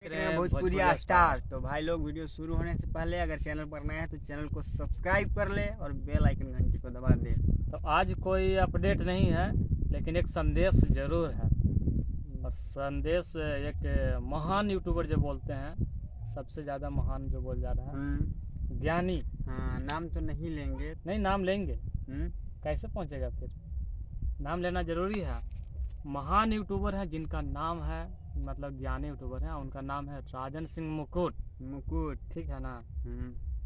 Bhojpuri star. तो भाई लोग, वीडियो शुरू होने से पहले अगर चैनल पर नए हैं तो चैनल को सब्सक्राइब कर ले और बेल आइकन घंटी को दबा दे। तो आज कोई अपडेट नहीं है, लेकिन एक संदेश जरूर है। और संदेश एक महान यूट्यूबर जो बोलते हैं, सबसे ज़्यादा महान जो बोल जा रहा है, ज्ञानी। हाँ, नाम तो नहीं लेंगे। नहीं, नाम लेंगे। कैसे पहुंचेगा फिर? नाम लेना जरूरी है। महान यूट्यूबर है जिनका नाम है, मतलब ज्ञानी यूट्यूबर है, उनका नाम है राजन सिंह मुकुट। ठीक है ना?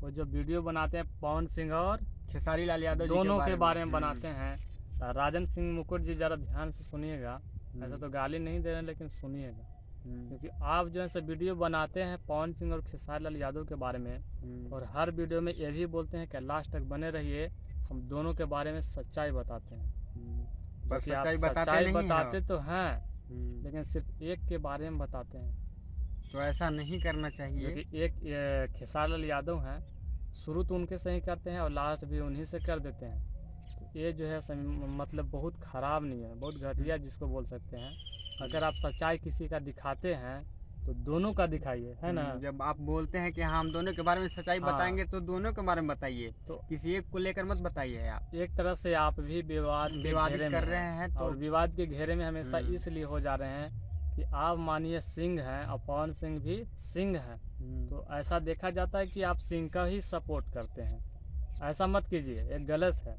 वो जो वीडियो बनाते हैं पवन सिंह और खेसारी लाल यादव दोनों के बारे में बनाते हैं। तो राजन सिंह मुकुट जी ज़रा ध्यान से सुनिएगा। ऐसा तो गाली नहीं दे रहे हैं, लेकिन सुनिएगा, क्योंकि आप जो है सब वीडियो बनाते हैं पवन सिंह और खेसारी लाल यादव के बारे में, और हर वीडियो में ये भी बोलते हैं कि लास्ट तक बने रहिए, हम दोनों के बारे में सच्चाई बताते हैं। पर सच्चाई बताते तो हैं, लेकिन सिर्फ एक के बारे में बताते हैं। तो ऐसा नहीं करना चाहिए। क्योंकि एक खेसारी लाल यादव हैं, शुरू तो उनके से ही करते हैं और लास्ट भी उन्हीं से कर देते हैं। तो ये जो है मतलब बहुत ख़राब नहीं है, बहुत घटिया जिसको बोल सकते हैं। अगर आप सच्चाई किसी का दिखाते हैं तो दोनों का दिखाइए, है ना? जब आप बोलते हैं कि हम दोनों के बारे में सच्चाई बताएंगे तो दोनों के बारे में बताइए, तो किसी एक को लेकर मत बताइए। आप एक तरह से आप भी विवाद कर रहे हैं, तो और विवाद के घेरे में हमेशा इसलिए हो जा रहे हैं कि आप मानिए सिंह हैं और पवन सिंह भी सिंह हैं, तो ऐसा देखा जाता है कि आप सिंह का ही सपोर्ट करते हैं। ऐसा मत कीजिए, एक गलत है।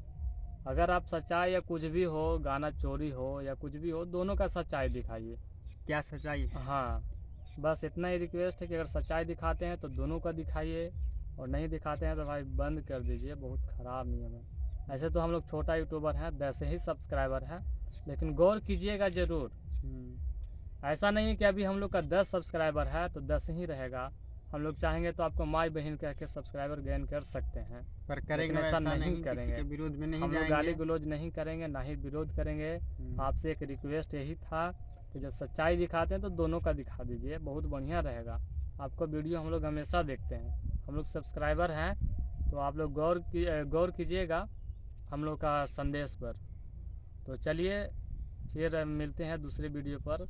अगर आप सच्चाई या कुछ भी हो, गाना चोरी हो या कुछ भी हो, दोनों का सच्चाई दिखाइए। क्या सच्चाई है? हाँ, बस इतना ही रिक्वेस्ट है कि अगर सच्चाई दिखाते हैं तो दोनों का दिखाइए, और नहीं दिखाते हैं तो भाई बंद कर दीजिए। बहुत ख़राब नियम है। ऐसे तो हम लोग छोटा यूट्यूबर हैं, 10 ही सब्सक्राइबर हैं, लेकिन गौर कीजिएगा ज़रूर। ऐसा नहीं है कि अभी हम लोग का 10 सब्सक्राइबर है तो 10 ही रहेगा। हम लोग चाहेंगे तो आपको माई बहन कह के सब्सक्राइबर गेन कर सकते हैं, पर करेंगे ऐसा नहीं करेंगे। किसी के विरोध में नहीं हम लोग जाएंगे। गाली गलौज नहीं करेंगे, ना ही विरोध करेंगे। आपसे एक रिक्वेस्ट यही था कि जब सच्चाई दिखाते हैं तो दोनों का दिखा दीजिए, बहुत बढ़िया रहेगा। आपको वीडियो हम लोग हमेशा देखते हैं, हम लोग सब्सक्राइबर हैं, तो आप लोग गौर कीजिएगा हम लोग का संदेश पर। तो चलिए फिर मिलते हैं दूसरे वीडियो पर।